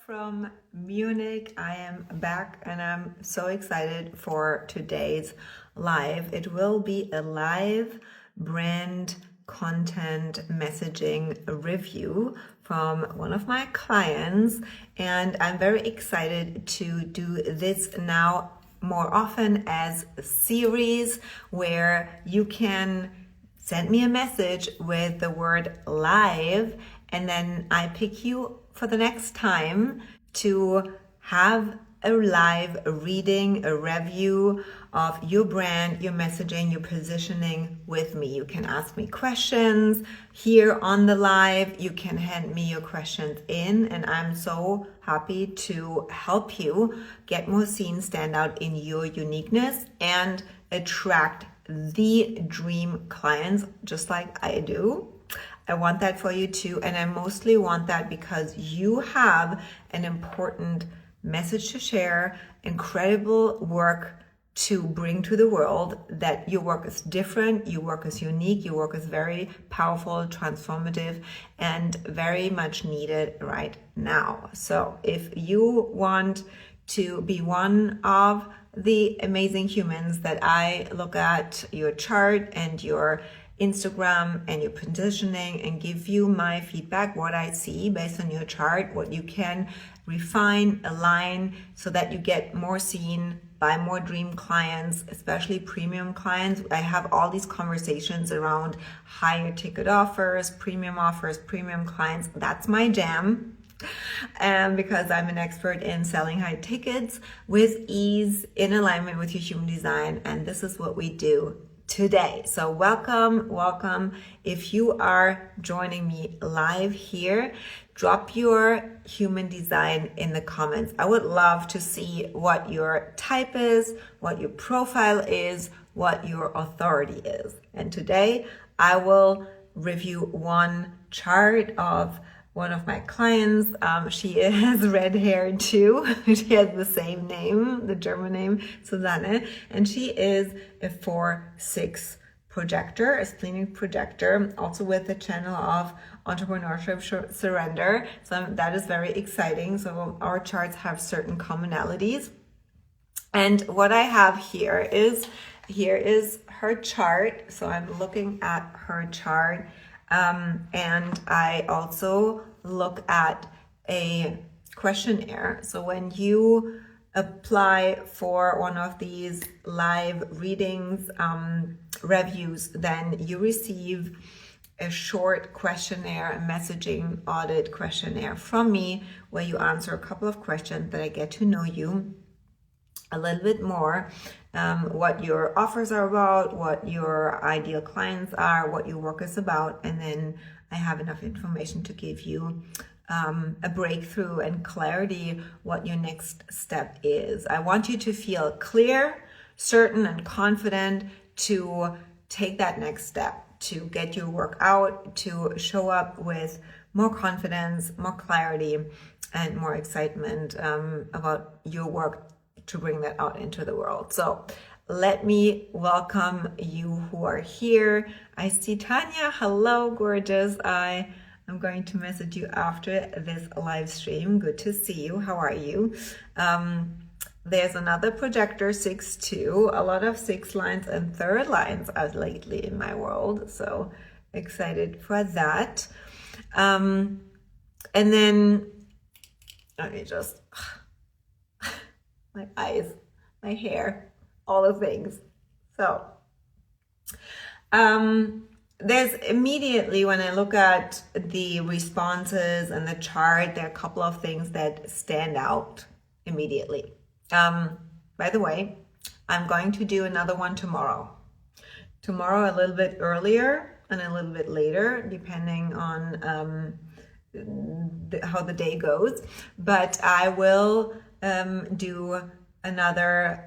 from Munich. I am back and I'm so excited for today's live. It will be a live brand content messaging review from one of my clients, and I'm very excited to do this now more often as a series where you can send me a message with the word live, and then I pick you for the next time to have a live reading, a review of your brand, your messaging, your positioning with me. You can ask me questions here on the live. You can hand me your questions in, and I'm so happy to help you get more seen, stand out in your uniqueness, and attract the dream clients just like I do. I want that for you too, and I mostly want that because you have an important message to share, incredible work to bring to the world, that your work is different, your work is unique, your work is very powerful, transformative, and very much needed right now. So if you want to be one of the amazing humans that I look at your chart and your Instagram and your positioning and give you my feedback, what I see based on your chart, what you can refine, align so that you get more seen by more dream clients, especially premium clients. I have all these conversations around higher ticket offers, premium clients. That's my jam. Because I'm an expert in selling high tickets with ease in alignment with your human design, and this is what we do today. So welcome. If you are joining me live here, drop your human design in the comments. I would love to see what your type is, what your profile is, what your authority is. And today I will review one chart of one of my clients. She is red hair too. She has the same name, the German name, Susanne, and she is a 4/6 projector, a splenic projector, also with the channel of entrepreneurship surrender. So that is very exciting. So our charts have certain commonalities. And what I have here is her chart. So I'm looking at her chart. And I also look at a questionnaire. So when you apply for one of these live readings, reviews, then you receive a short questionnaire, a messaging audit questionnaire from me, where you answer a couple of questions that I get to know you a little bit more, what your offers are about, what your ideal clients are, what your work is about, and then I have enough information to give you a breakthrough and clarity what your next step is. I want you to feel clear, certain, and confident to take that next step, to get your work out, to show up with more confidence, more clarity, and more excitement about your work, to bring that out into the world. So let me welcome you who are here. I see Tanya. Hello, gorgeous. I am going to message you after this live stream. Good to see you. How are you? There's another projector, 6/2. A lot of 6 lines and 3rd lines as lately in my world. So excited for that. And then let me just... my eyes, my hair, all the things. So there's immediately, when I look at the responses and the chart, there are a couple of things that stand out immediately. By the way, I'm going to do another one tomorrow. Tomorrow a little bit earlier and a little bit later, depending on how the day goes. But I will do another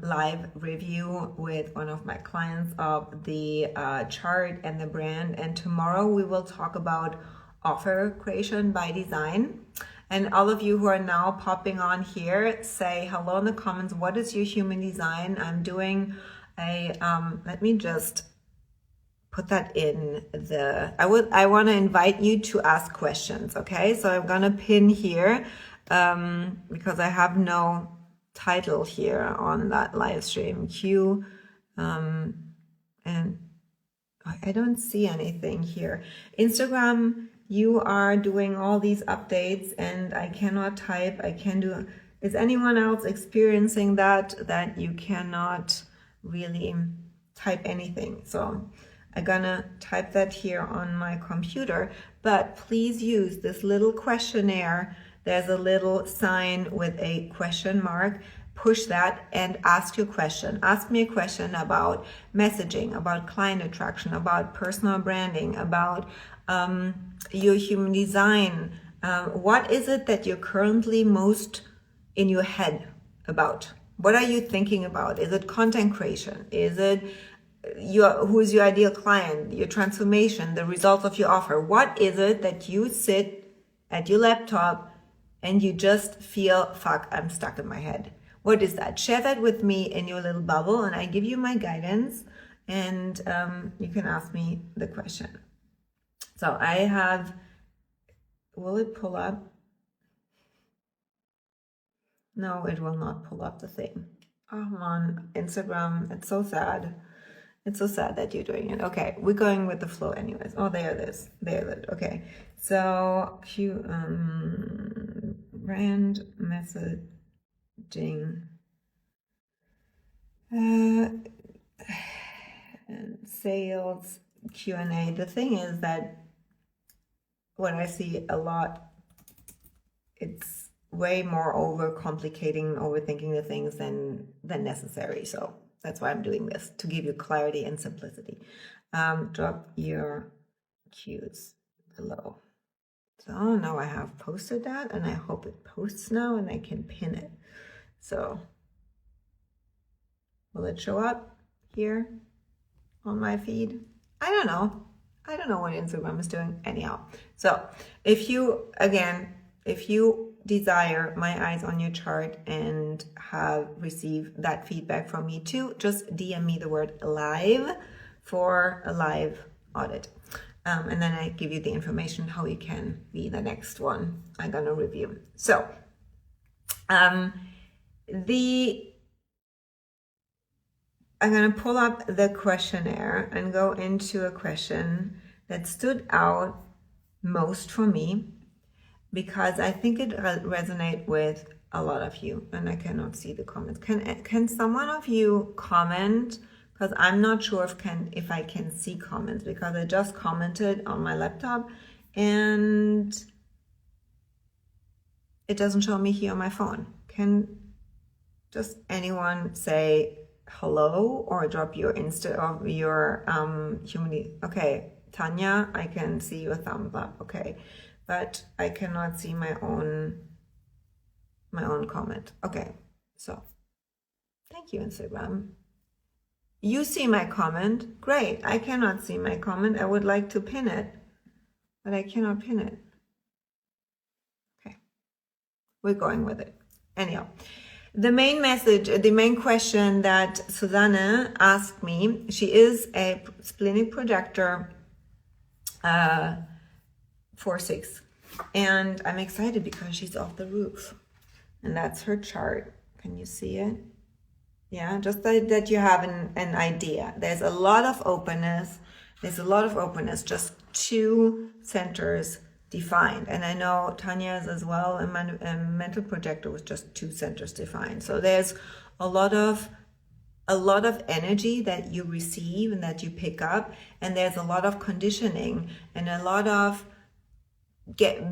live review with one of my clients of the chart and the brand. And tomorrow we will talk about offer creation by design. And all of you who are now popping on here, say hello in the comments. What is your human design? I'm doing a, let me just put that in the, I want to invite you to ask questions. Okay. So I'm going to pin here because I have no title here on that live stream. Q, and I don't see anything here. Instagram, you are doing all these updates and I cannot type. I can do. Is anyone else experiencing that you cannot really type anything? So I'm gonna type that here on my computer, but please use this little questionnaire. There's a little sign with a question mark. Push that and ask your question. Ask me a question about messaging, about client attraction, about personal branding, about your human design. What is it that you're currently most in your head about? What are you thinking about? Is it content creation? Is it who is your ideal client, your transformation, the results of your offer? What is it that you sit at your laptop and you just feel, fuck, I'm stuck in my head? What is that? Share that with me in your little bubble and I give you my guidance and you can ask me the question. So I have, will it pull up? No, it will not pull up the thing. Oh, come on, Instagram, it's so sad. It's so sad that you're doing it. Okay, we're going with the flow anyways. Oh, there it is. There it is. Okay, so brand messaging. And sales Q&A. The thing is that what I see a lot, it's way more overcomplicating, overthinking the things than necessary. So that's why I'm doing this, to give you clarity and simplicity. Drop your cues below. So now I have posted that and I hope it posts now and I can pin it. So will it show up here on my feed? I don't know. I don't know what Instagram is doing anyhow. So if you desire my eyes on your chart and have received that feedback from me too, just DM me the word live for a live audit. And then I give you the information how you can be the next one I'm gonna review. So I'm gonna pull up the questionnaire and go into a question that stood out most for me, because I think it resonates with a lot of you, and I cannot see the comments. Can someone of you comment? Because I'm not sure if I can see comments, because I just commented on my laptop and it doesn't show me here on my phone. Can just anyone say hello or drop your human? Okay, Tanya, I can see your thumbs up. Okay. But I cannot see my own comment. Okay, so thank you, Instagram. You see my comment. Great. I cannot see my comment. I would like to pin it, but I cannot pin it. Okay, we're going with it. Anyhow, the main message, the main question that Susanne asked me, she is a splenic projector, 4/6, and I'm excited because she's off the roof, and that's her chart. Can you see it? Yeah, just that you have an idea. There's a lot of openness. Just 2 centers defined, and I know Tanya's as well, a mental projector with just 2 centers defined. So there's a lot of energy that you receive and that you pick up, and there's a lot of conditioning and a lot of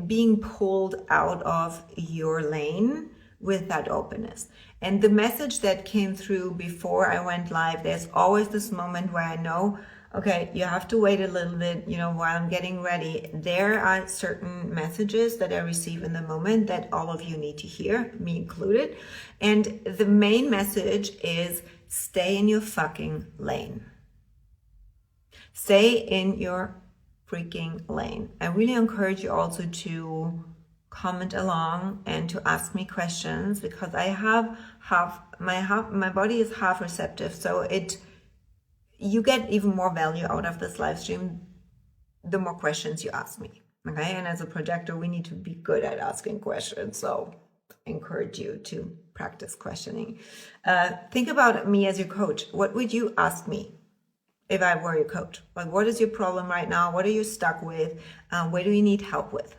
being pulled out of your lane with that openness. And the message that came through before I went live, there's always this moment where I know, okay, you have to wait a little bit, while I'm getting ready. There are certain messages that I receive in the moment that all of you need to hear, me included. And the main message is, stay in your fucking lane. Stay in your freaking lane. I really encourage you also to comment along and to ask me questions, because I have my body is half receptive, so you get even more value out of this live stream the more questions you ask me. Okay, and as a projector, we need to be good at asking questions. So encourage you to practice questioning. Think about me as your coach. What would you ask me if I were your coach? Like, what is your problem right now? What are you stuck with? Where do you need help with?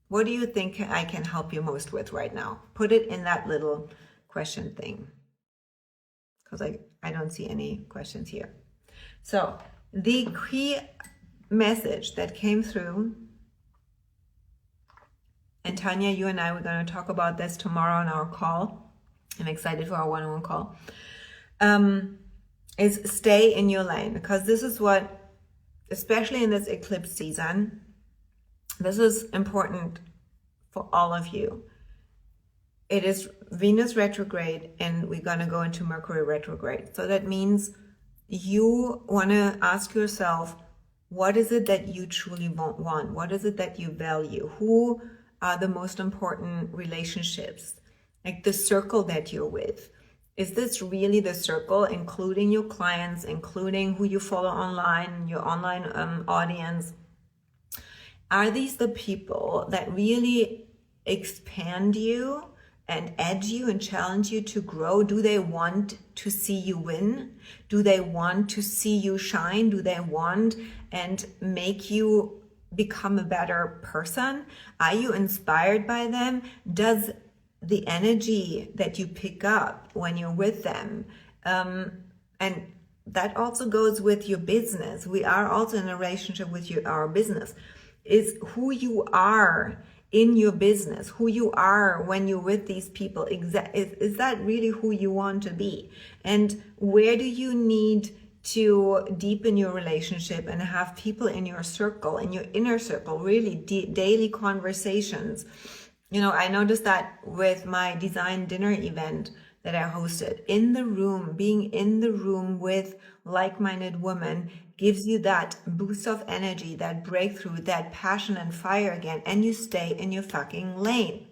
What do you think I can help you most with right now? Put it in that little question thing, because I don't see any questions here. So the key message that came through, and Tanya, you and I, we're going to talk about this tomorrow on our call. I'm excited for our one-on-one call. Is stay in your lane, because this is what, especially in this eclipse season, this is important for all of you. It is Venus retrograde, and we're going to go into Mercury retrograde. So that means you want to ask yourself, what is it that you truly want? What is it that you value? Who are the most important relationships? Like the circle that you're with. Is this really the circle, including your clients, including who you follow online, your online audience? Are these the people that really expand you and edge you and challenge you to grow? Do they want to see you win? Do they want to see you shine? Do they want and make you become a better person? Are you inspired by them? Does the energy that you pick up when you're with them, and that also goes with your business. We are also in a relationship with our business. Is who you are in your business, who you are when you're with these people, is that really who you want to be? And where do you need to deepen your relationship and have people in your circle, in your inner circle, really daily conversations? You know, I noticed that with my design dinner event that I hosted, in the room, being in the room with like-minded women gives you that boost of energy, that breakthrough, that passion and fire again, and you stay in your fucking lane.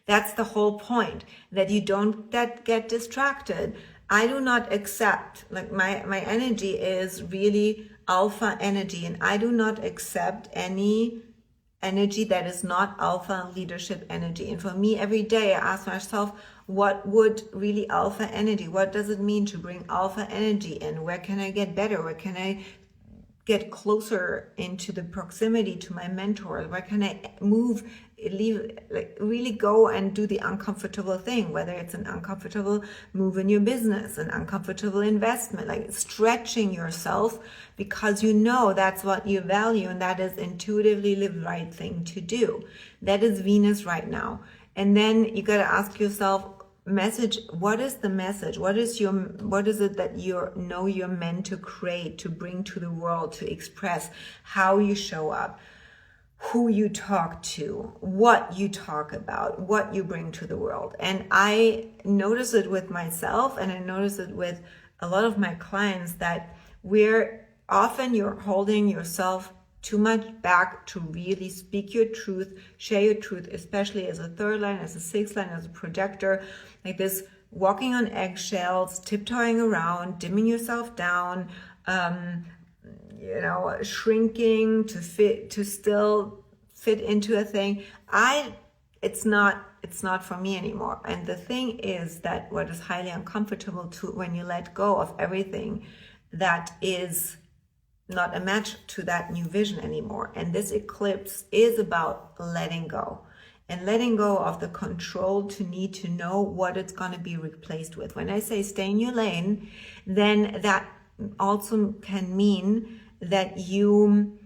That's the whole point, that you don't get distracted. I do not accept, like my energy is really alpha energy, and I do not accept any energy that is not alpha leadership energy. And for me, every day I ask myself, what would really alpha energy, what does it mean to bring alpha energy in? Where can I get better? Where can I get closer into the proximity to my mentor? Where can I really go and do the uncomfortable thing, whether it's an uncomfortable move in your business, an uncomfortable investment, like stretching yourself because you know that's what you value, and that is intuitively the right thing to do. That is Venus right now. And then you got to ask yourself, message, what is the message? What is it that you're meant to create, to bring to the world, to express how you show up, who you talk to, what you talk about, what you bring to the world? And I notice it with myself, and I notice it with a lot of my clients, that you're holding yourself too much back to really speak your truth, share your truth, especially as a third line, as a sixth line, as a projector, like this, walking on eggshells, tiptoeing around, dimming yourself down, shrinking to still fit into a thing. It's not for me anymore. And the thing is that what is highly uncomfortable when you let go of everything that is not a match to that new vision anymore. And this eclipse is about letting go, and letting go of the control to need to know what it's going to be replaced with. When I say stay in your lane, then that also can mean that you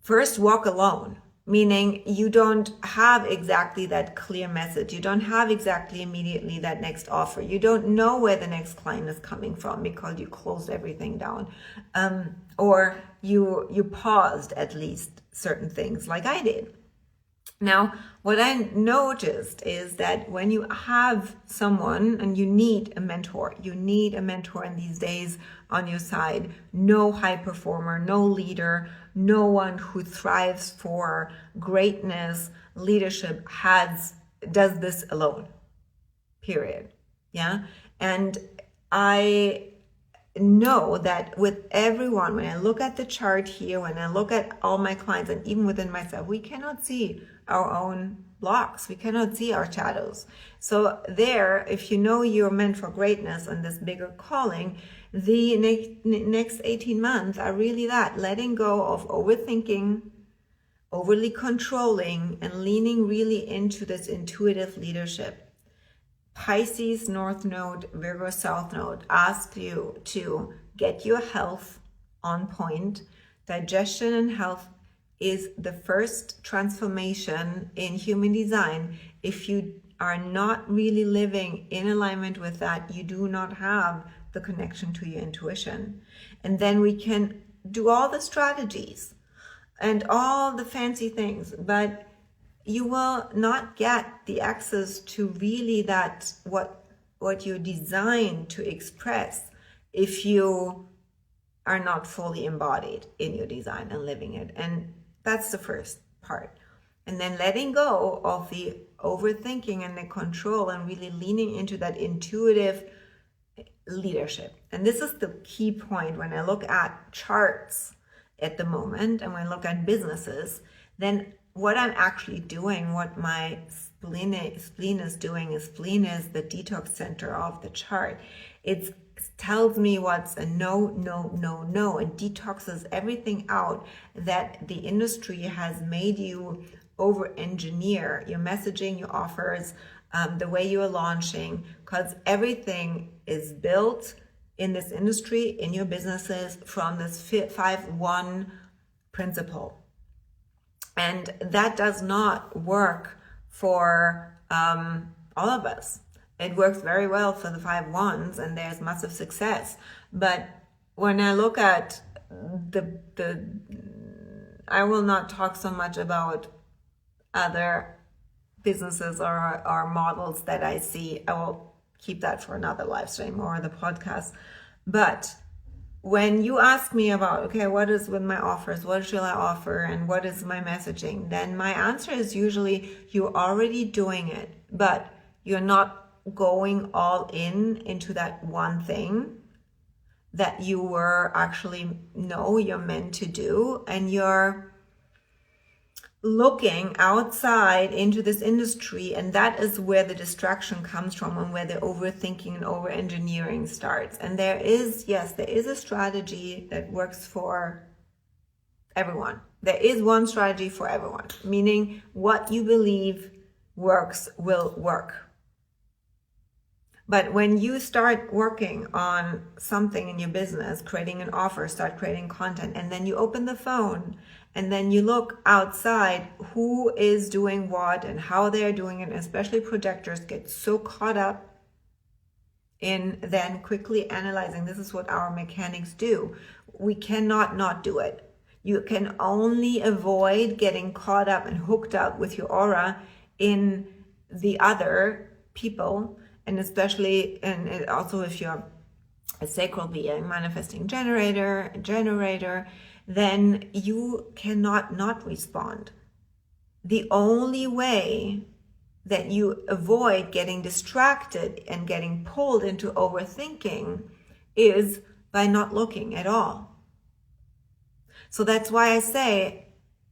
first walk alone, meaning you don't have exactly that clear message. You don't have exactly immediately that next offer. You don't know where the next client is coming from because you closed everything down. Or you paused at least certain things like I did. Now, what I noticed is that when you have someone, and you need a mentor in these days on your side, no high performer, no leader, no one who thrives for greatness, leadership does this alone, period. Yeah. And I know that with everyone, when I look at the chart here, when I look at all my clients, and even within myself, we cannot see our own blocks. We cannot see our shadows. So there, if you know you're meant for greatness and this bigger calling, the next 18 months are really that, letting go of overthinking, overly controlling, and leaning really into this intuitive leadership. Pisces North Node, Virgo South Node ask you to get your health on point. Digestion and health is the first transformation in human design. If you are not really living in alignment with that, you do not have the connection to your intuition. And then we can do all the strategies and all the fancy things, but you will not get the access to really that what you're designed to express if you are not fully embodied in your design and living it. And that's the first part. And then letting go of the overthinking and the control and really leaning into that intuitive leadership. And this is the key point when I look at charts at the moment and when I look at businesses, then what I'm actually doing, what my spleen is doing, is spleen is the detox center of the chart. It tells me what's a no. It detoxes everything out that the industry has made you over-engineer your messaging, your offers, the way you are launching, because everything is built in this industry, in your businesses, from this 5-1 principle. And that does not work for all of us. It works very well for the 5-1s, and there's massive success. But when I look at I will not talk so much about other businesses or models that I see. I will keep that for another live stream or the podcast. But when you ask me about, okay, what is with my offers? What shall I offer? And what is my messaging? Then my answer is usually you're already doing it, but you're not going all into that one thing that you were actually you're meant to do. And you're looking outside into this industry, and that is where the distraction comes from and where the overthinking and over engineering starts. And there is a strategy that works for everyone. There is one strategy for everyone, meaning what you believe works will work. But when you start working on something in your business, creating an offer, start creating content, and then you open the phone and then you look outside who is doing what and how they're doing it, especially projectors get so caught up in then quickly analyzing. This is what our mechanics do. We cannot not do it. You can only avoid getting caught up and hooked up with your aura in the other people. And especially, and also if you're a sacral being, manifesting generator, then you cannot not respond. The only way that you avoid getting distracted and getting pulled into overthinking is by not looking at all. So that's why I say,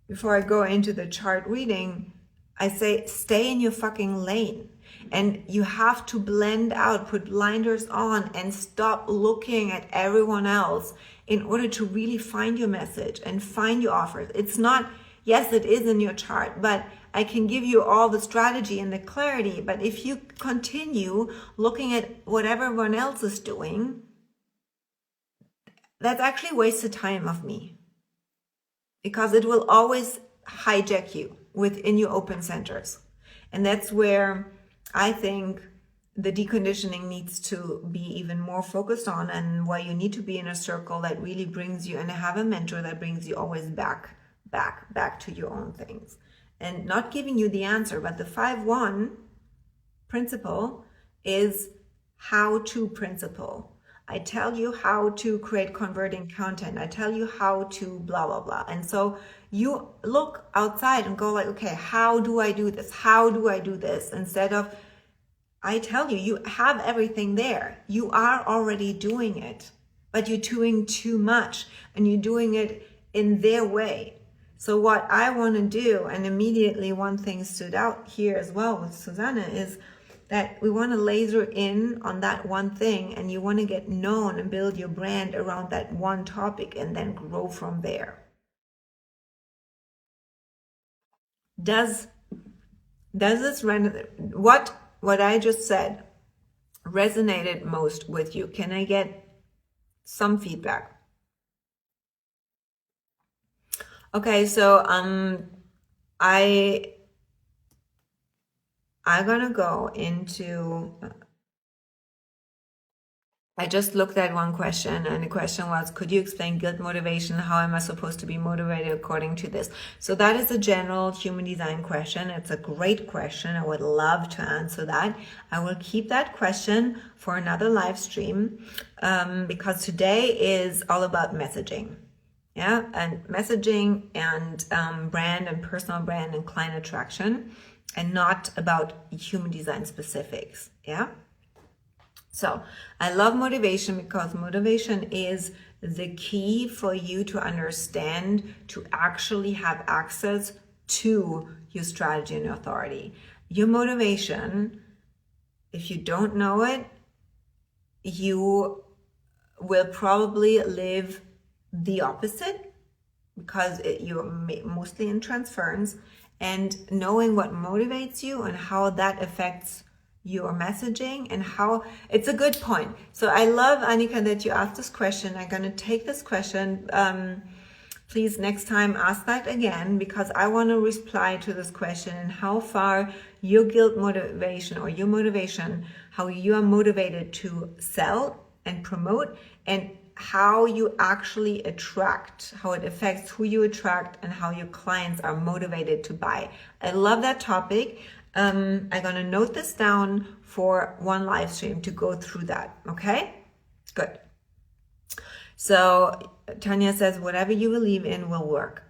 before I go into the chart reading, I say, stay in your fucking lane. And you have to blend out, put blinders on, and stop looking at everyone else in order to really find your message and find your offers. It's not, yes, it is in your chart, but I can give you all the strategy and the clarity. But if you continue looking at what everyone else is doing, that's actually wasted time of me, because it will always hijack you within your open centers. And that's where I think the deconditioning needs to be even more focused on, and why you need to be in a circle that really brings you, and have a mentor that brings you always back to your own things, and not giving you the answer. But the 5-1 principle is how-to principle. I tell you how to create converting content. I tell you how to blah, blah, blah. And so you look outside and go like, okay, how do I do this? How do I do this? Instead of, I tell you, you have everything there. You are already doing it, but you're doing too much, and you're doing it in their way. So what I want to do, and immediately one thing stood out here as well with Susanna, is that we want to laser in on that one thing, and you want to get known and build your brand around that one topic and then grow from there. Does this what I just said resonated most with you? Can I get some feedback? Okay, so I'm gonna go into, I just looked at one question, and the question was, could you explain guilt motivation? How am I supposed to be motivated according to this? So that is a general human design question. It's a great question. I would love to answer that. I will keep that question for another live stream, because today is all about messaging. Yeah, and messaging and brand and personal brand and client attraction, and not about human design specifics. Yeah. So I love motivation because motivation is the key for you to understand, to actually have access to your strategy and authority. Your motivation, if you don't know it, you will probably live the opposite, because you're mostly in transference, and knowing what motivates you and how that affects your messaging and how it's a good point. So I love, Annika, that you asked this question. I'm going to take this question. Please next time ask that again, because I want to reply to this question, and how far your guilt motivation or your motivation, how you are motivated to sell and promote, and how you actually attract, how it affects who you attract and how your clients are motivated to buy. I love that topic. I'm going to note this down for one live stream to go through that. Okay, good. So Tanya says, whatever you believe in will work.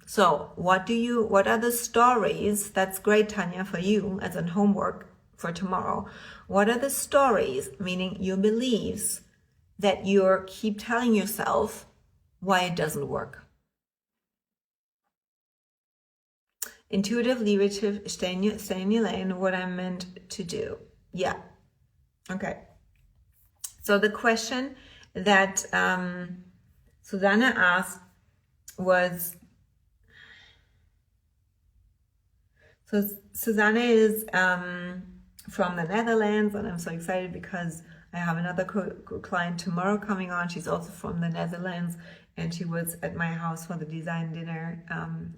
So what are the stories? That's great, Tanya, for you as an homework for tomorrow. What are the stories, meaning your beliefs, that you keep telling yourself why it doesn't work? Intuitive, liberative, stay in your lane, what I'm meant to do. Yeah. Okay. So the question that Susanna asked was, so Susanna is from the Netherlands, and I'm so excited because I have another client tomorrow coming on. She's also from the Netherlands, and she was at my house for the design dinner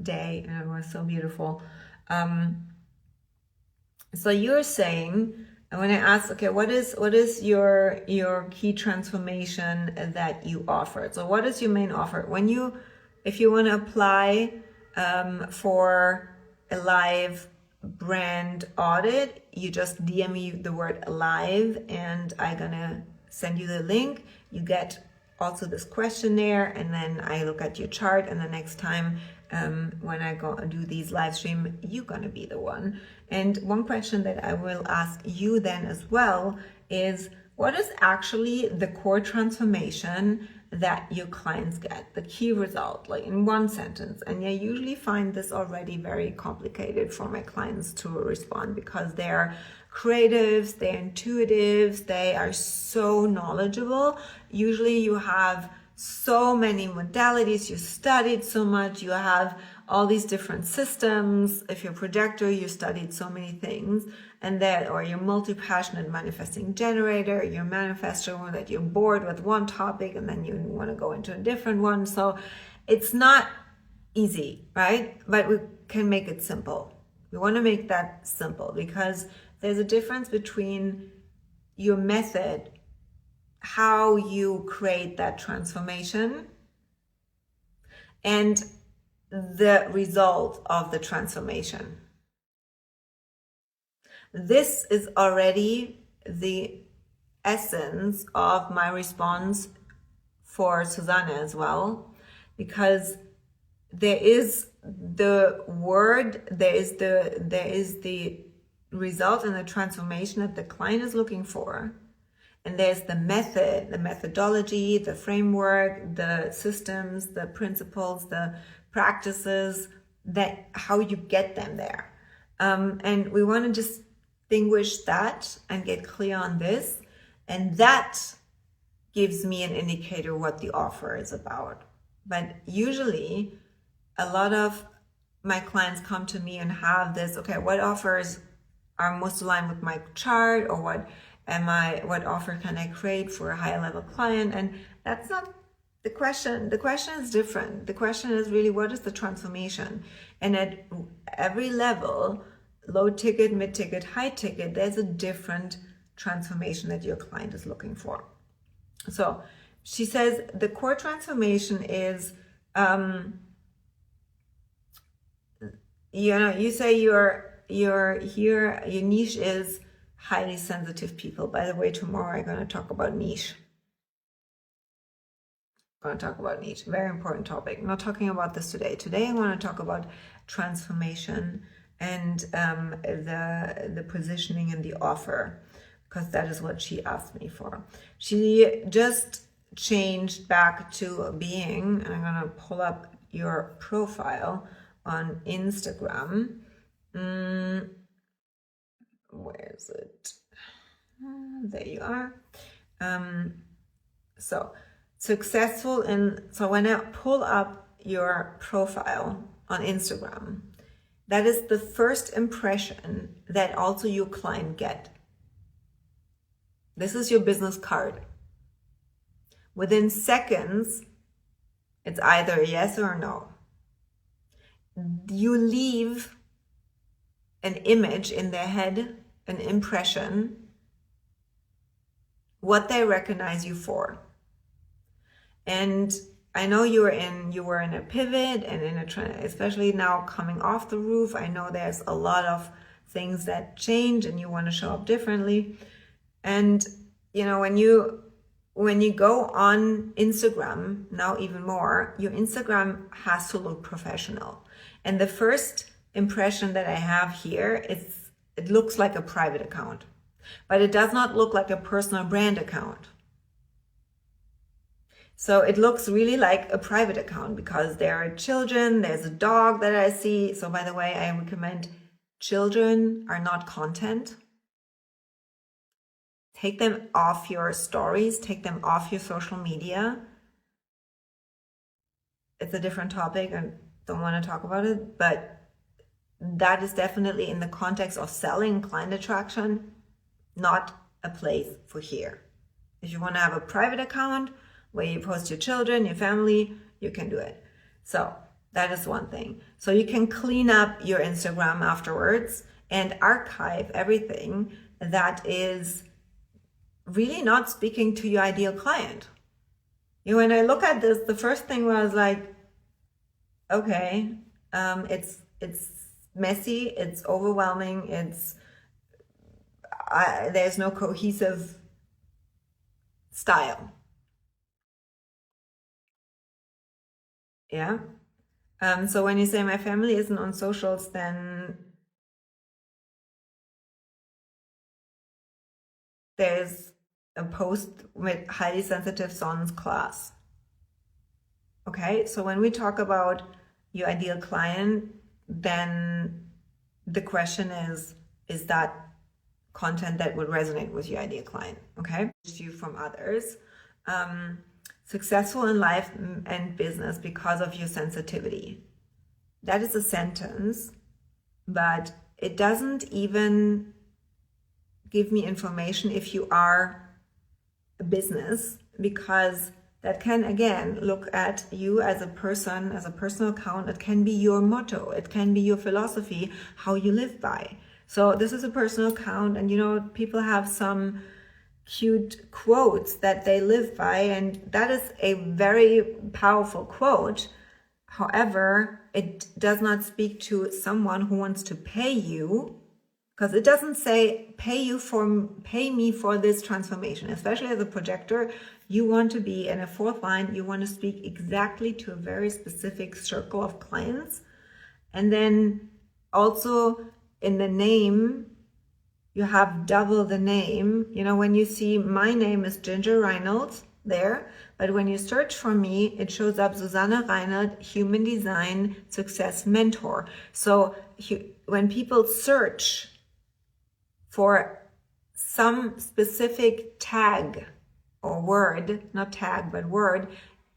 day, and it was so beautiful. So you're saying, and when I asked, okay, what is your key transformation that you offer? So what is your main offer? If you want to apply for a live brand audit, you just DM me the word live, and I'm gonna send you the link. You get also this questionnaire, and then I look at your chart, and the next time when I go and do these live stream, you're gonna be the one. And one question that I will ask you then as well is, what is actually the core transformation that your clients get, the key result, like in one sentence? And I usually find this already very complicated for my clients to respond, because they're creatives, they're intuitives, they are so knowledgeable. Usually you have so many modalities, you studied so much, you have all these different systems. If you're a projector, you studied so many things, and that, or you're multi-passionate manifesting generator, you're a manifestor, that you're bored with one topic and then you want to go into a different one. So it's not easy, right? But we can make it simple. We want to make that simple, because there's a difference between your method, how you create that transformation, and the result of the transformation. This is already the essence of my response for Susanna as well, because there is the word, there is the result and the transformation that the client is looking for, And there's the method, the methodology, the framework, the systems, the principles, the practices, that how you get them there. And we want to distinguish that and get clear on this. And that gives me an indicator what the offer is about. But usually a lot of my clients come to me and have this, okay, what offers are most aligned with my chart, or what offer can I create for a higher level client? And that's not the question. The question is different. The question is really, what is the transformation? And at every level, low ticket, mid ticket, high ticket, there's a different transformation that your client is looking for. So she says the core transformation is, you say you're here, your niche is highly sensitive people. By the way, tomorrow I'm going to talk about niche. Very important topic. I'm not talking about this today. Today I want to talk about transformation and the positioning and the offer, because that is what she asked me for. She just changed back to being, and I'm going to pull up your profile on Instagram. Where is it? There you are. So successful in, so when I pull up your profile on Instagram, that is the first impression that also your client get. This is your business card. Within seconds, it's either a yes or a no. You leave an image in their head, an impression, what they recognize you for. And I know you were in a pivot and in a trend, especially now coming off the roof. I know there's a lot of things that change and you want to show up differently. And when you go on Instagram, now even more, your Instagram has to look professional. And the first impression that I have here is it looks like a private account, but it does not look like a personal brand account. So it looks really like a private account because there are children, there's a dog that I see. So by the way, I recommend children are not content. Take them off your stories, take them off your social media. It's a different topic and don't want to talk about it, but that is definitely in the context of selling, client attraction, not a place for here. If you want to have a private account where you post your children, your family, you can do it. So that is one thing. So you can clean up your Instagram afterwards and archive everything that is really not speaking to your ideal client. When I look at this, the first thing was like, okay, it's messy, it's overwhelming, there's no cohesive style. Yeah. So when you say my family isn't on socials, then there's a post with highly sensitive son's class. Okay, so when we talk about your ideal client, then the question is that content that would resonate with your ideal client? Okay, you from others. Successful in life and business because of your sensitivity. That is a sentence, but it doesn't even give me information if you are a business, because that can again look at you as a person, as a personal account. It can be your motto, it can be your philosophy, how you live by. So this is a personal account, and people have some cute quotes that they live by, and that is a very powerful quote. However, it does not speak to someone who wants to pay you, because it doesn't say pay me for this transformation. Especially as a projector, you want to be in a fourth line, you want to speak exactly to a very specific circle of clients. And then also in the name, you have double the name. You know, when you see my name is Ginger Reynolds there, but when you search for me, it shows up Susanne Reinhardt, Human Design Success Mentor. So when people search for some specific tag or word, not tag, but word,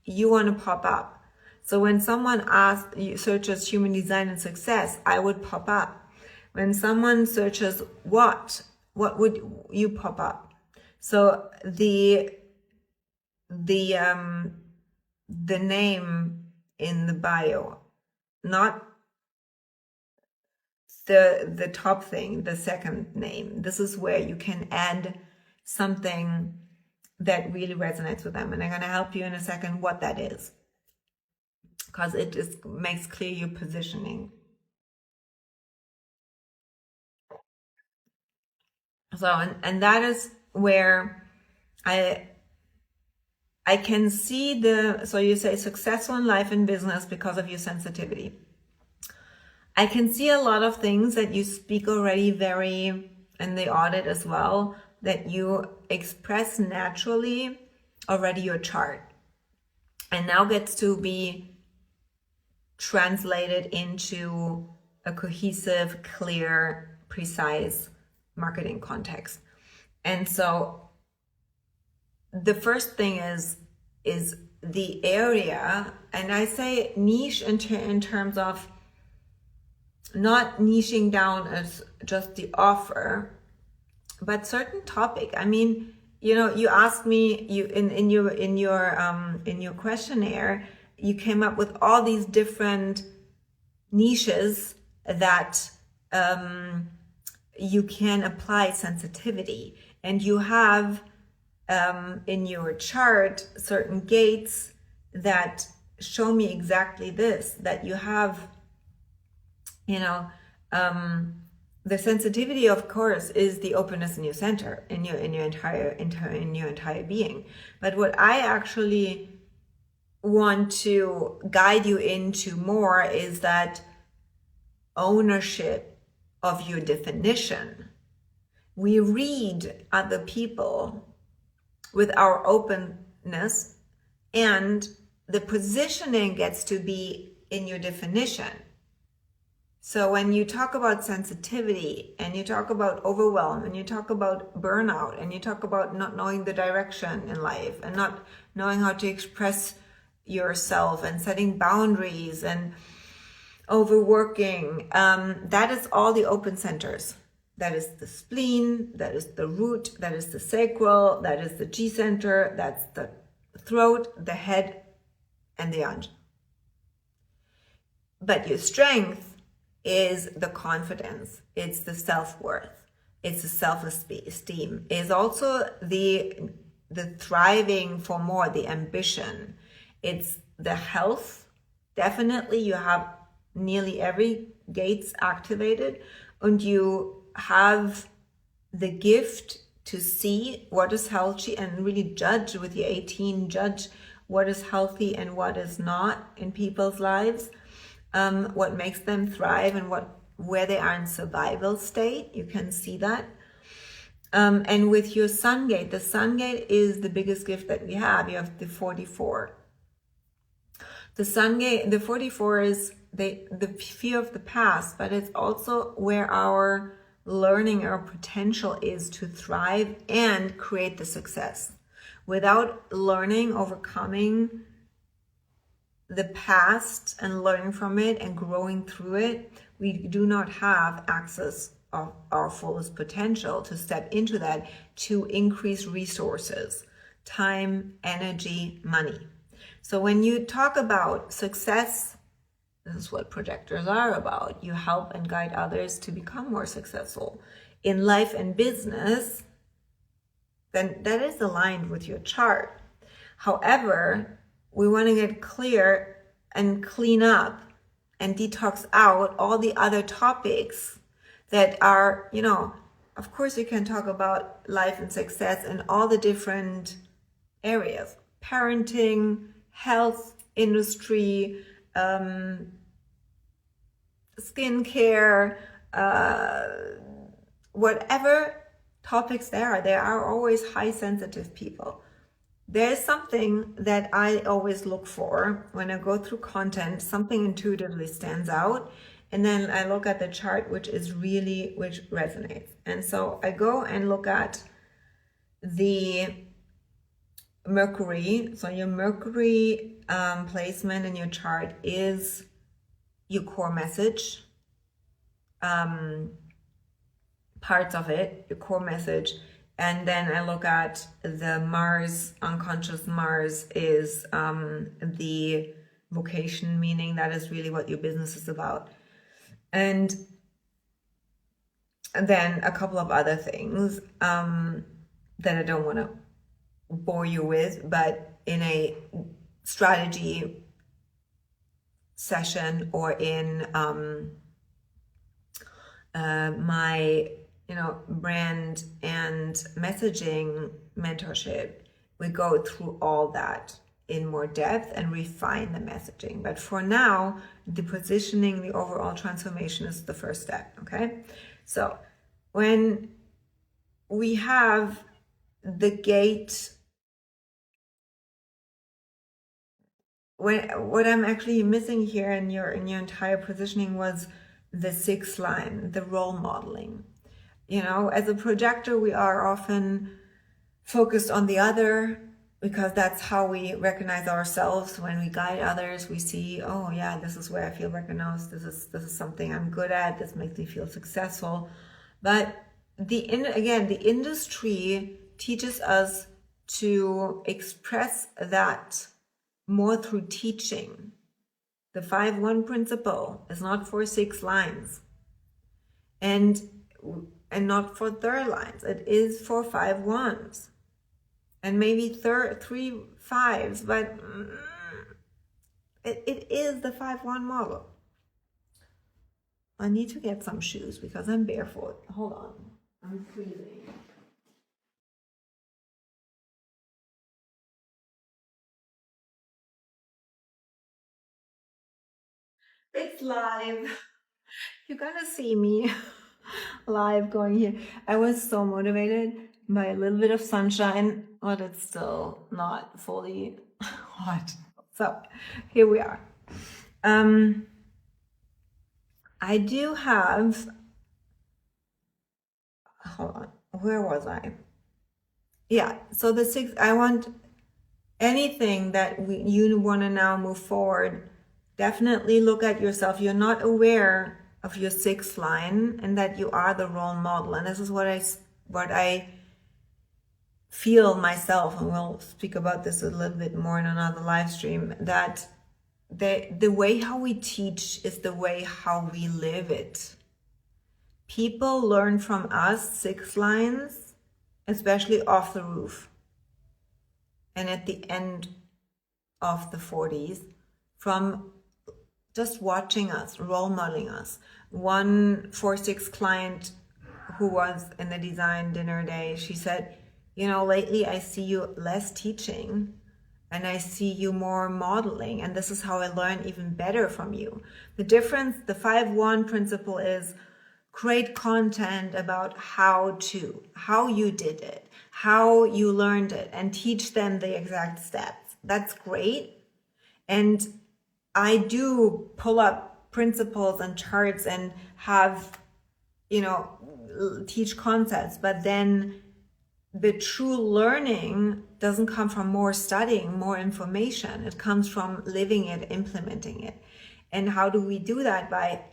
you want to pop up. So when someone searches human design and success, I would pop up. When someone searches what would you pop up? So the name in the bio, not the top thing, the second name. This is where you can add something that really resonates with them. And I'm going to help you in a second what that is, because it just makes clear your positioning. So, and that is where I can see so you say successful in life and business because of your sensitivity. I can see a lot of things that you speak already very in the audit as well, that you express naturally already your chart, and now gets to be translated into a cohesive, clear, precise marketing context. And so the first thing is the area, and I say niche in terms of not niching down as just the offer, but certain topic. I mean, you know, you asked me, in your questionnaire, you came up with all these different niches that you can apply sensitivity, and you have in your chart certain gates that show me exactly this, that you have, you know, the sensitivity, of course, is the openness in your center, in your entire being. But what I actually want to guide you into more is that ownership of your definition. We read other people with our openness, and the positioning gets to be in your definition. So when you talk about sensitivity, and you talk about overwhelm, and you talk about burnout, and you talk about not knowing the direction in life, and not knowing how to express yourself, and setting boundaries, and overworking, that is all the open centers. That is the spleen, that is the root, that is the sacral, that is the G center, that's the throat, the head, and the anj. But your strength is the confidence, it's the self-worth, it's the self-esteem, is also the thriving for more, the ambition, it's the health. Definitely you have nearly every gates activated, and you have the gift to see what is healthy and really judge with your 18, judge what is healthy and what is not in people's lives, what makes them thrive, and where they are in survival state. You can see that. And with your sun gate, the sun gate is the biggest gift that we have. You have the 44. The sun gate, the 44 is the fear of the past, but it's also where our learning, our potential is to thrive and create the success. Without learning, overcoming the past and learning from it and growing through it, we do not have access of our fullest potential to step into that, to increase resources, time, energy, money. So when you talk about success, this is what projectors are about. You help and guide others to become more successful in life and business. Then that is aligned with your chart. However, we want to get clear and clean up and detox out all the other topics that are, you know, of course you can talk about life and success in all the different areas: parenting, health, industry, skincare, whatever topics there are always high sensitive people. There's something that I always look for when I go through content, something intuitively stands out. And then I look at the chart, which resonates. And so I go and look at the Mercury. So your Mercury placement in your chart is your core message, parts of it, your core message. And then I look at the Mars, unconscious Mars is the vocation, meaning that is really what your business is about. And then a couple of other things that I don't want to bore you with, but in a strategy session or in my brand and messaging mentorship, we go through all that in more depth and refine the messaging. But for now, the positioning, the overall transformation is the first step, okay? So when we have the gate, what I'm actually missing here in your entire positioning was the 6th line, the role modeling. As a projector, we are often focused on the other because that's how we recognize ourselves. When we guide others, we see, oh yeah, this is where I feel recognized. This is something I'm good at. This makes me feel successful. But the industry teaches us to express that more through teaching. The 5-1 principle is not for 6 lines. And not for 3rd lines. It is for 5 1s and maybe 3 5s, but it is the 5-1 model. I need to get some shoes because I'm barefoot. Hold on, I'm freezing. It's live. You're gonna see me live going here. I was so motivated by a little bit of sunshine, but it's still not fully hot. So here we are. I do have, hold on, where was I? Yeah, so the 6, I want anything that you want to now move forward, definitely look at yourself. You're not aware of your 6th line and that you are the role model. And this is what I feel myself, and we'll speak about this a little bit more in another live stream, that the way how we teach is the way how we live it. People learn from us 6 lines, especially off the roof and at the end of the 40s, from just watching us, role modeling us. One 4-6 client who was in the design dinner day, she said, lately I see you less teaching and I see you more modeling, and this is how I learn even better from you. The difference, the 5-1 principle is create content about how you did it, how you learned it, and teach them the exact steps. That's great. And I do pull up principles and charts and have, teach concepts, but then the true learning doesn't come from more studying, more information. It comes from living it, implementing it. And how do we do that? By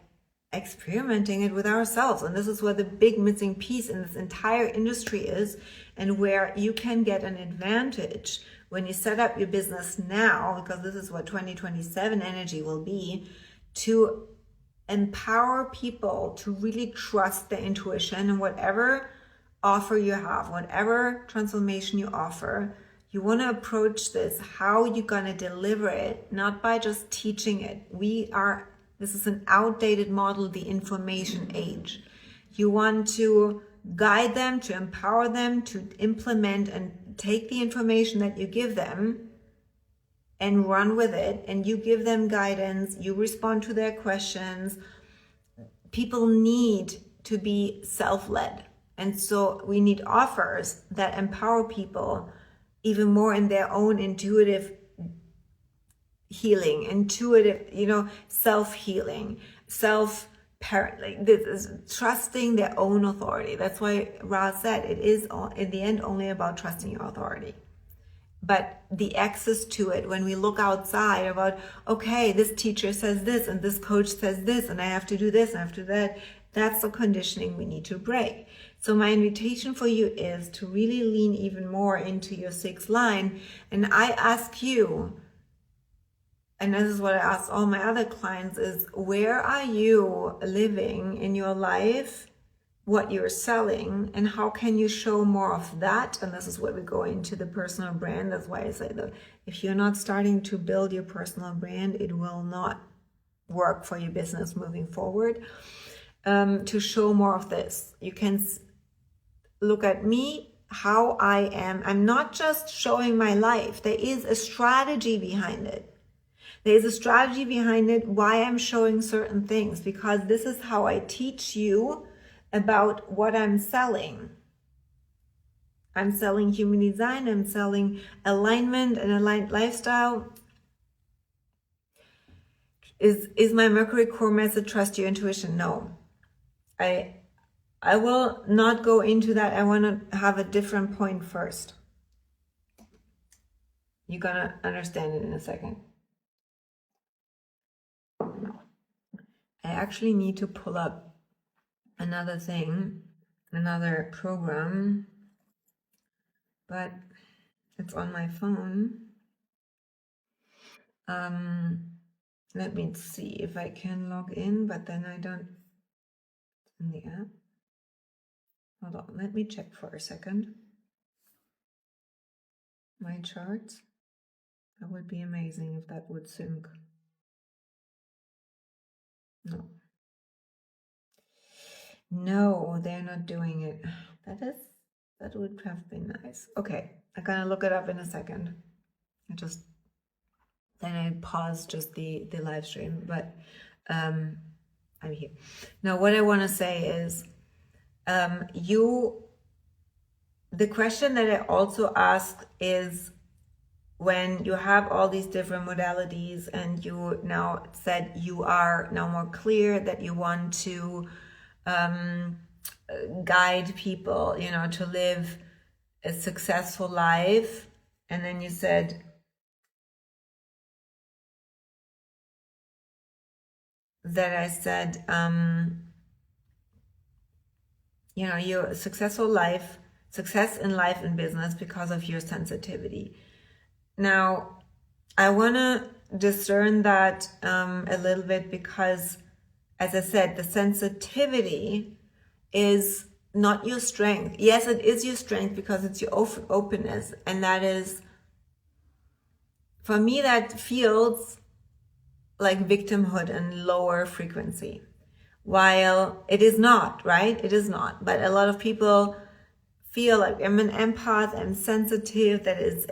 experimenting it with ourselves. And this is where the big missing piece in this entire industry is, and where you can get an advantage when you set up your business now, because this is what 2027 energy will be, to empower people to really trust their intuition. And whatever offer you have, whatever transformation you offer, you want to approach this, how you're going to deliver it, not by just teaching it. This is an outdated model, the information age. You want to guide them, to empower them, to implement and take the information that you give them and run with it. And you give them guidance, you respond to their questions. People need to be self-led. And so we need offers that empower people even more in their own intuitive healing, intuitive, self-healing, like this is trusting their own authority. That's why Ra said it is in the end only about trusting your authority. But the access to it, when we look outside about, okay, this teacher says this and this coach says this and I have to do this and I have to do that, that's the conditioning we need to break. So my invitation for you is to really lean even more into your sixth line. And I ask you, and this is what I ask all my other clients, is where are you living in your life, what you're selling, and how can you show more of that? And this is where we go into the personal brand. That's why I say that if you're not starting to build your personal brand, it will not work for your business moving forward. To show more of this, you can look at me, how I am. I'm not just showing my life. There is a strategy behind it. There's a strategy behind it, why I'm showing certain things, because this is how I teach you about what I'm selling. I'm selling human design, I'm selling alignment and aligned lifestyle. Is my Mercury core message trust your intuition? No. I will not go into that. I want to have a different point first. You're gonna understand it in a second. I actually need to pull up another thing, another program, but it's on my phone. Let me see if I can log in, but then I don't in the app. Hold on, let me check for a second. My charts. That would be amazing if that would sync. No, they're not doing it. That would have been nice. Okay, I'm gonna look it up in a second. Then I pause just the live stream, but I'm here. Now what I want to say is the question that I also ask is, when you have all these different modalities and you now said you are now more clear that you want to guide people, to live a successful life, and then you said your successful life, success in life and business because of your sensitivity. Now, I want to discern that a little bit, because, as I said, the sensitivity is not your strength. Yes, it is your strength because it's your openness. And that is, for me, that feels like victimhood and lower frequency. While it is not, right? It is not. But a lot of people feel like I'm an empath, I'm sensitive. That is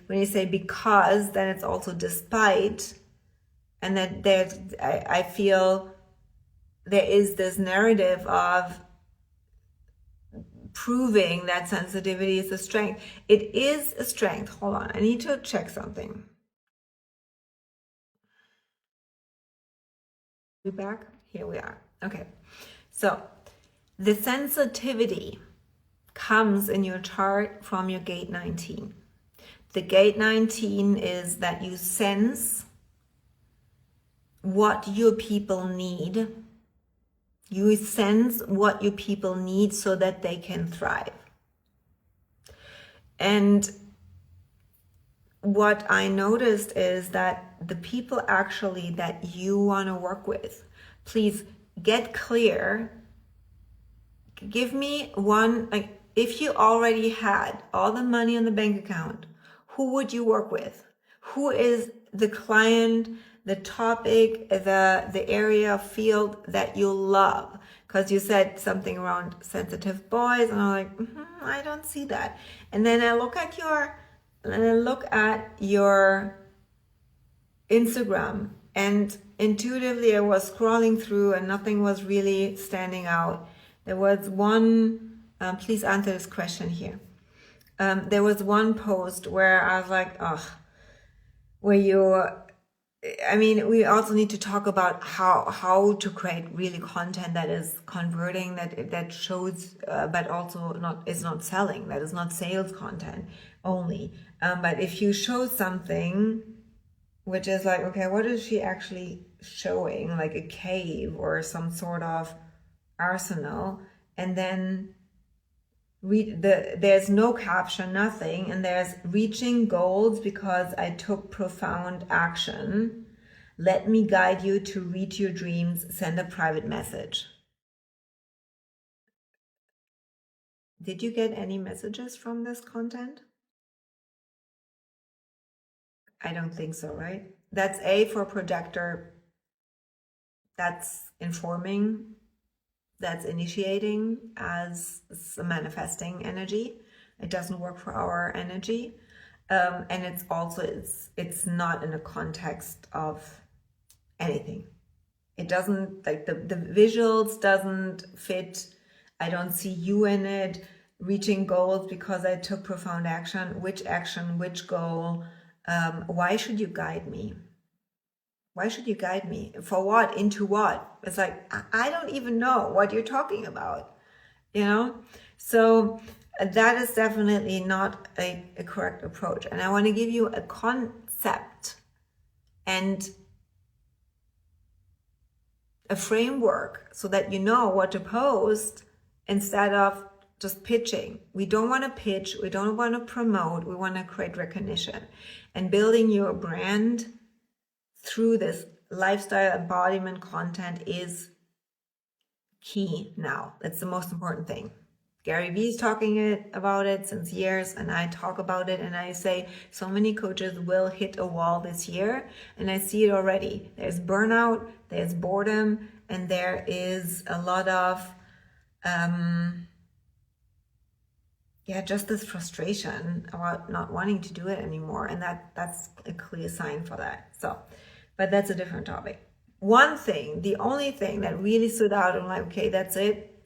when you say because, then it's also despite. And that I feel there is this narrative of proving that sensitivity is a strength. It is a strength. Hold on, I need to check something. We back? Here we are. Okay. So the sensitivity comes in your chart from your gate 19. The gate 19 is that you sense what your people need. You sense what your people need so that they can thrive. And what I noticed is that the people actually that you want to work with, please get clear. Give me one, if you already had all the money on the bank account, who would you work with? Who is the client, the topic, the area, field that you love? Because you said something around sensitive boys, and I'm like, I don't see that. And then I look at your Instagram, and intuitively I was scrolling through and nothing was really standing out. There was one Please answer this question here. There was one post where I was like, we also need to talk about how to create really content that is converting, that shows, but also is not selling, that is not sales content only. But if you show something which is like, okay, what is she actually showing? Like a cave or some sort of arsenal, and then there's no caption, nothing, and there's reaching goals because I took profound action. Let me guide you to reach your dreams. Send a private message. Did you get any messages from this content? I don't think so, right? That's A for projector. That's informing. That's initiating as a manifesting energy. It doesn't work for our energy. And it's also, it's not in a context of anything. It doesn't, like the visuals doesn't fit. I don't see you in it. Reaching goals because I took profound action. Which goal? Why should you guide me? Why should you guide me? For what? Into what? It's like, I don't even know what you're talking about, So that is definitely not a correct approach. And I want to give you a concept and a framework so that you know what to post instead of just pitching. We don't want to pitch. We don't want to promote. We want to create recognition. And building your brand through this lifestyle embodiment content is key now. That's the most important thing. Gary Vee is talking about it since years, and I talk about it, and I say so many coaches will hit a wall this year, and I see it already. There's burnout, there's boredom, and there is a lot of just this frustration about not wanting to do it anymore, and that's a clear sign for that. But that's a different topic. One thing, the only thing that really stood out, I'm like, okay, that's it.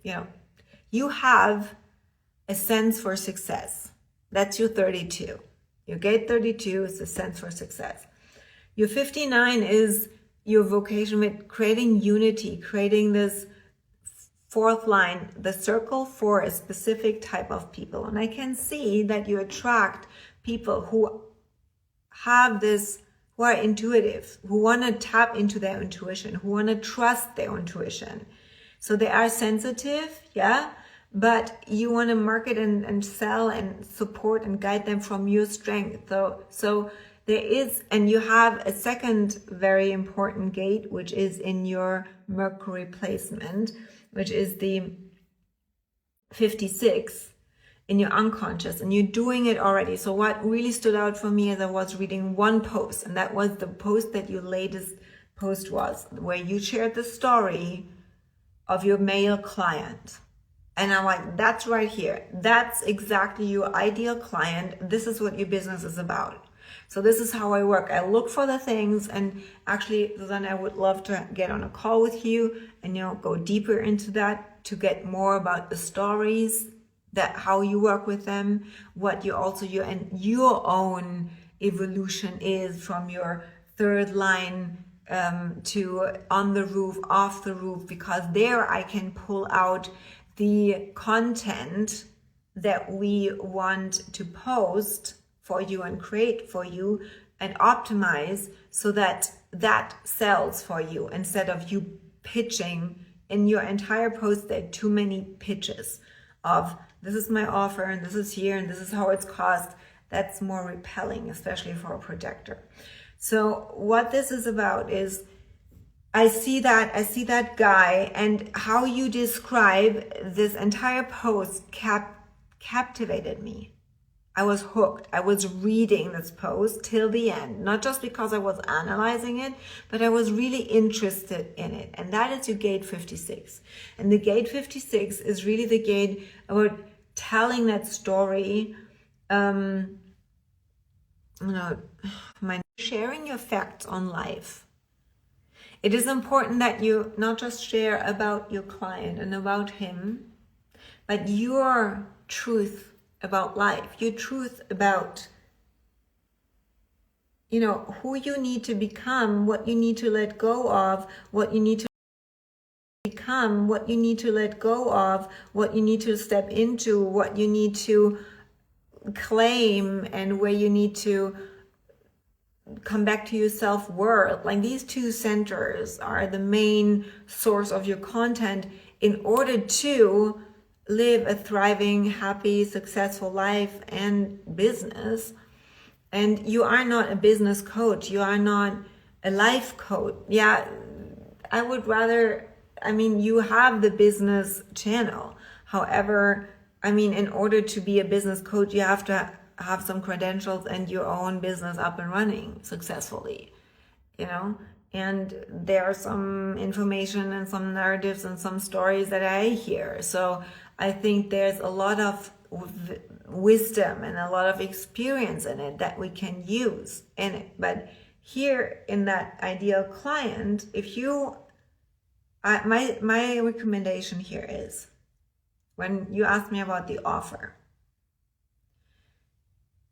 You have a sense for success. That's your 32. Your gate 32 is the sense for success. Your 59 is your vocation with creating unity, creating this fourth line, the circle for a specific type of people. And I can see that you attract people who have this, who are intuitive, who want to tap into their intuition, who want to trust their intuition. So they are sensitive, but you want to market and sell and support and guide them from your strength. So there is, and you have a second very important gate, which is in your Mercury placement, which is the 56. In your unconscious, and you're doing it already. So what really stood out for me is I was reading one post, and that was the post that your latest post was, where you shared the story of your male client. And I'm like, that's right here. That's exactly your ideal client. This is what your business is about. So this is how I work. I look for the things, and actually, then I would love to get on a call with you and go deeper into that to get more about the stories, that how you work with them, what your own evolution is from your third line to on the roof, off the roof, because there I can pull out the content that we want to post for you and create for you and optimize so that sells for you, instead of you pitching in your entire post. There are too many pitches of this is my offer and this is here and this is how it's cost. That's more repelling, especially for a projector. So what this is about is I see that guy, and how you describe this entire post captivated me. I was hooked. I was reading this post till the end, not just because I was analyzing it, but I was really interested in it. And that is your gate 56. And the gate 56 is really the gate about telling that story, sharing your facts on life. It is important that you not just share about your client and about him, but your truth about life, your truth about, who you need to become, what you need to let go of, what you need to become, what you need to let go of, what you need to step into, what you need to claim, and where you need to come back to your self-worth. Like, these two centers are the main source of your content in order to live a thriving, happy, successful life and business. And you are not a business coach. You are not a life coach. Yeah, I would rather, you have the business channel. However, in order to be a business coach, you have to have some credentials and your own business up and running successfully, and there are some information and some narratives and some stories that I hear. So I think there's a lot of wisdom and a lot of experience in it that we can use in it. But here in that ideal client, if you, my recommendation here is, when you ask me about the offer,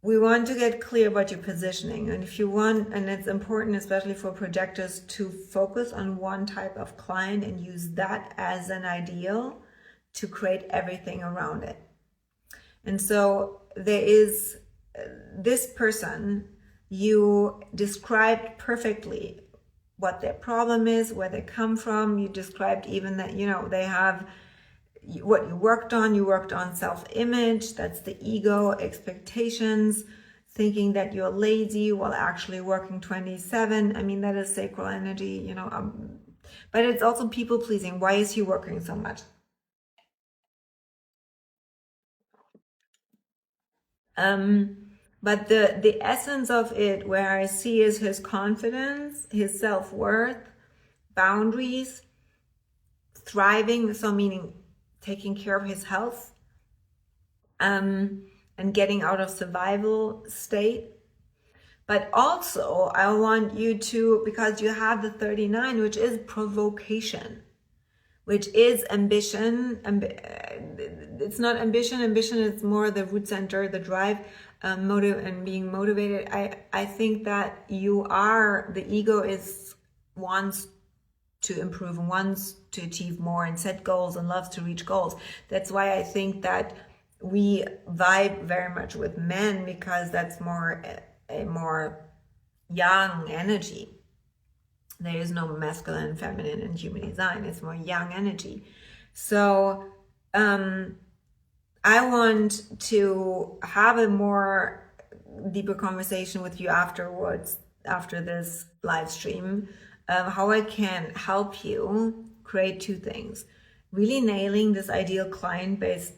we want to get clear about your positioning. And if you want, and it's important, especially for projectors, to focus on one type of client and use that as an ideal to create everything around it. And so there is this person, you described perfectly what their problem is, where they come from. You described even that, they have what you worked on self-image, that's the ego, expectations, thinking that you're lazy while actually working 27. That is sacral energy, but it's also people pleasing. Why is he working so much? But the essence of it, where I see, is his confidence, his self-worth, boundaries, thriving, so meaning taking care of his health, and getting out of survival state. But also I want you to, because you have the 39, which is provocation, which is ambition. It's not ambition. It's more the root center, the drive, motive, and being motivated. I think that you are, the ego wants to improve and wants to achieve more and set goals and loves to reach goals. That's why I think that we vibe very much with men, because that's more a more young energy. There is no masculine, feminine in human design. It's more young energy. So I want to have a more deeper conversation with you afterwards, after this live stream, how I can help you create two things. Really nailing this ideal client based,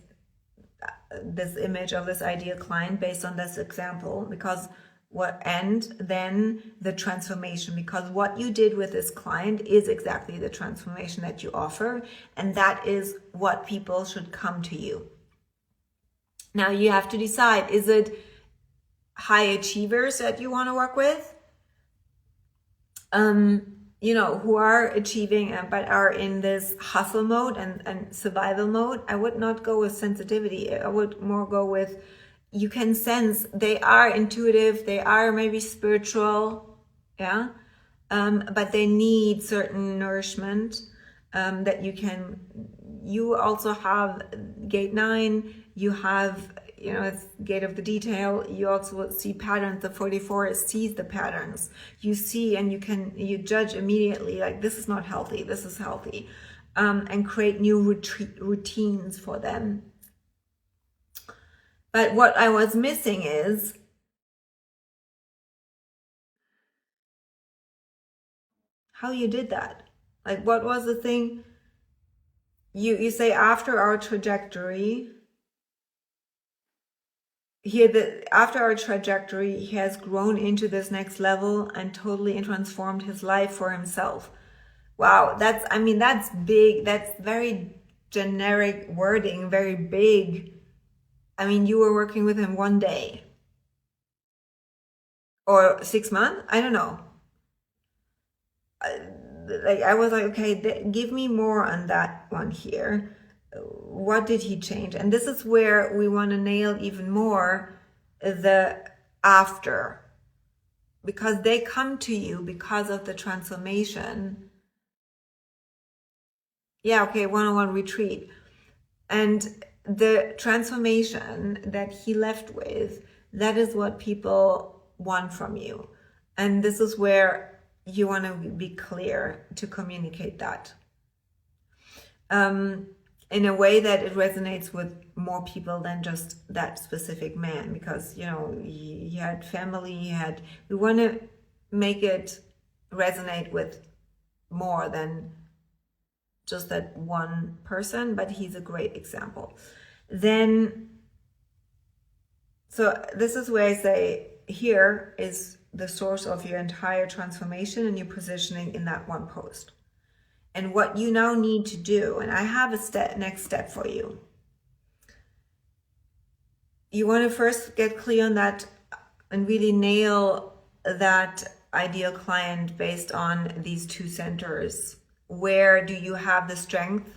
this image of this ideal client based on this example, because and then the transformation, because what you did with this client is exactly the transformation that you offer, and that is what people should come to you. Now you have to decide, is it high achievers that you want to work with, who are achieving but are in this hustle mode and survival mode? I would not go with sensitivity. I would more go with, you can sense they are intuitive, they are maybe spiritual, but they need certain nourishment that you also have gate 9, you have, it's gate of the detail. You also see patterns. The 44 sees the patterns. You see, and you judge immediately, like, this is not healthy, this is healthy, and create new routines for them. But what I was missing is how you did that. Like, what was the thing? You say, after our trajectory, after our trajectory, he has grown into this next level and totally transformed his life for himself. Wow, that's big. That's very generic wording, very big. You were working with him one day or 6 months? I don't know. I was like, okay, give me more on that one here. what did he change? And this is where we want to nail even more the after, because they come to you because of the transformation. Yeah, okay, one-on-one retreat. And the transformation that he left with, that is what people want from you. And this is where you want to be clear to communicate that. In a way that it resonates with more people than just that specific man, because, you know, he had family, we want to make it resonate with more than just that one person, but he's a great example. Then, so this is where I say, here is the source of your entire transformation and your positioning in that one post. And what you now need to do, and I have a next step for you. You want to first get clear on that and really nail that ideal client based on these two centers. Where do you have the strength?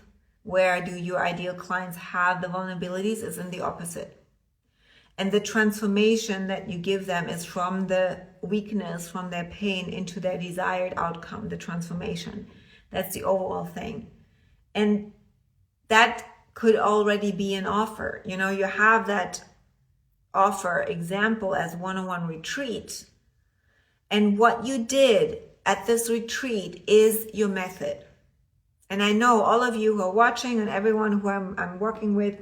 Where do your ideal clients have the vulnerabilities? Is in the opposite. And the transformation that you give them is from the weakness, from their pain into their desired outcome, the transformation. That's the overall thing. And that could already be an offer. You know, you have that offer example as one-on-one retreat. And what you did at this retreat is your method. And I know all of you who are watching and everyone who I'm working with,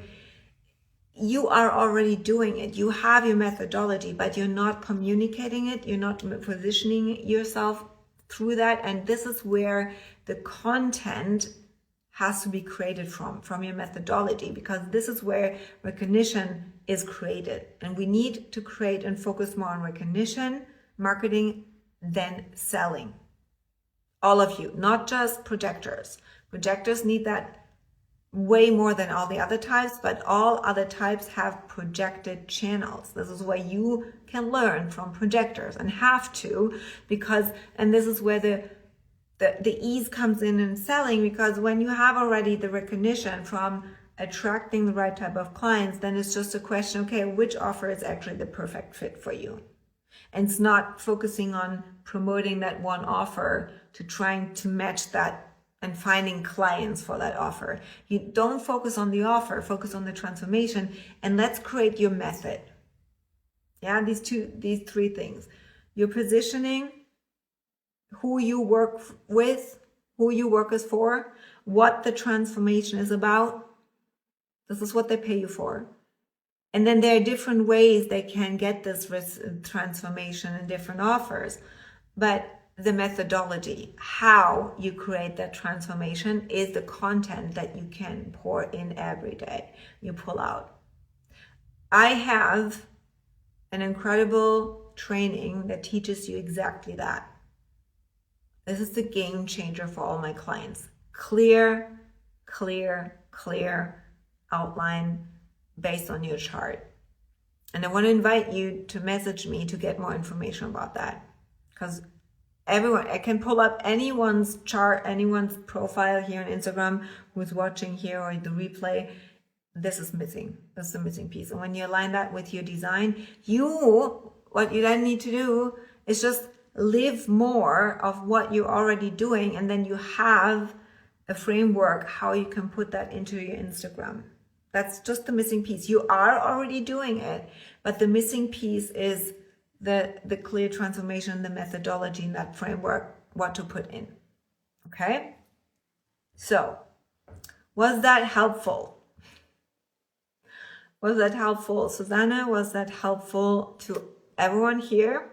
you are already doing it. You have your methodology, but you're not communicating it. You're not positioning yourself through that. And this is where the content has to be created from your methodology, because this is where recognition is created. And we need to create and focus more on recognition, marketing, than selling. All of you, not just projectors. Projectors need that way more than all the other types, but all other types have projected channels. This is where you can learn from projectors and have to, because, and this is where the ease comes in selling, because when you have already the recognition from attracting the right type of clients, then it's just a question, okay, which offer is actually the perfect fit for you? And it's not focusing on promoting that one offer to trying to match that and finding clients for that offer. You don't focus on the offer, focus on the transformation, and let's create your method. Yeah, these three things. Your positioning, who you work with, who you work is for, what the transformation is about. This is what they pay you for. And then there are different ways they can get this transformation and different offers. But the methodology, how you create that transformation, is the content that you can pour in every day, you pull out. I have an incredible training that teaches you exactly that. This is the game changer for all my clients. Clear outline based on your chart. And I want to invite you to message me to get more information about that, because I can pull up anyone's chart, anyone's profile here on Instagram who's watching here or the replay. This is missing. This is the missing piece. And when you align that with your design, what you then need to do is just live more of what you're already doing, and then you have a framework how you can put that into your Instagram. That's just the missing piece. You are already doing it, but the missing piece is the clear transformation, the methodology, and that framework, what to put in. Okay? So, was that helpful? Was that helpful, Susanna? Was that helpful to everyone here?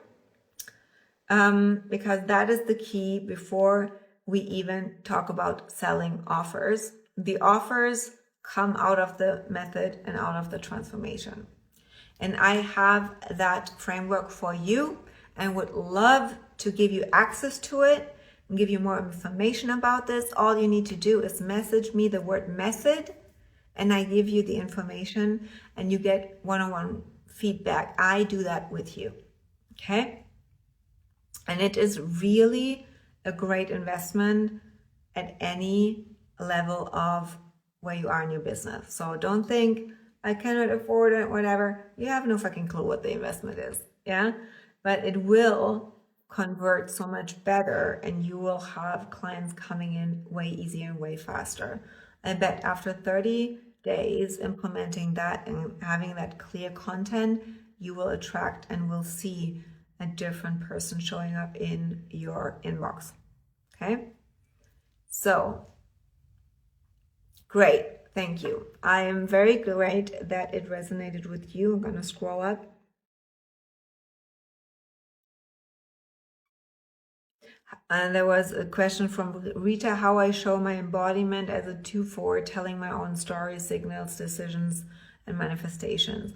Because that is the key before we even talk about selling offers. The offers come out of the method and out of the transformation. And I have that framework for you and would love to give you access to it and give you more information about this. All you need to do is message me the word method, and I give you the information and you get one-on-one feedback. I do that with you. Okay? And it is really a great investment at any level of where you are in your business. So don't think I cannot afford it, whatever. You have no fucking clue what the investment is. Yeah. But it will convert so much better, and you will have clients coming in way easier and way faster. I bet after 30 days implementing that and having that clear content, you will attract and will see a different person showing up in your inbox. Okay. So great. Thank you. I am very great that it resonated with you. I'm going to scroll up. And there was a question from Rita, how I show my embodiment as a 2-4, telling my own stories, signals, decisions, and manifestations.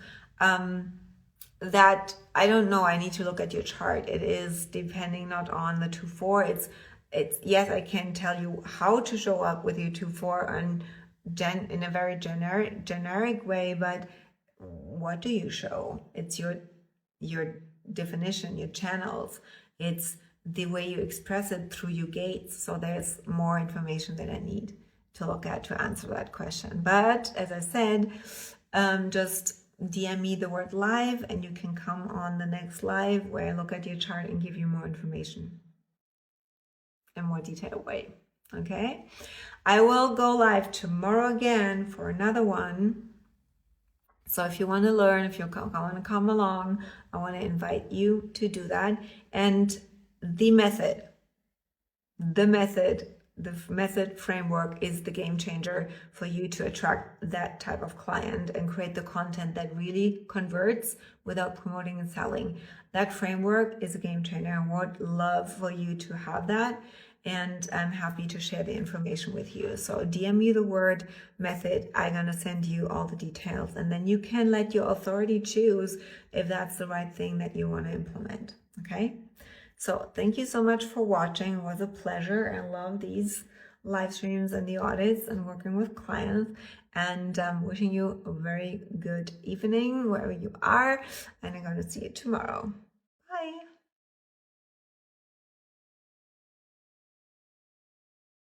That, I don't know, I need to look at your chart. It is depending not on the 2-4. It's yes, I can tell you how to show up with your 2-4 and in a very generic way, but what do you show? It's your definition, your channels. It's the way you express it through your gates. So there's more information that I need to look at to answer that question. But as I said, just DM me the word live and you can come on the next live where I look at your chart and give you more information in more detailed way. Okay, I will go live tomorrow again for another one. So if you want to learn, if you want to come along, I want to invite you to do that. And the method framework is the game changer for you to attract that type of client and create the content that really converts without promoting and selling. That framework is a game changer. I would love for you to have that, and I'm happy to share the information with you. So DM me the word method. I'm going to send you all the details, and then you can let your authority choose if that's the right thing that you want to implement. Okay? So thank you so much for watching. It was a pleasure. I love these live streams and the audits and working with clients, and wishing you a very good evening wherever you are, and I'm going to see you tomorrow. Bye.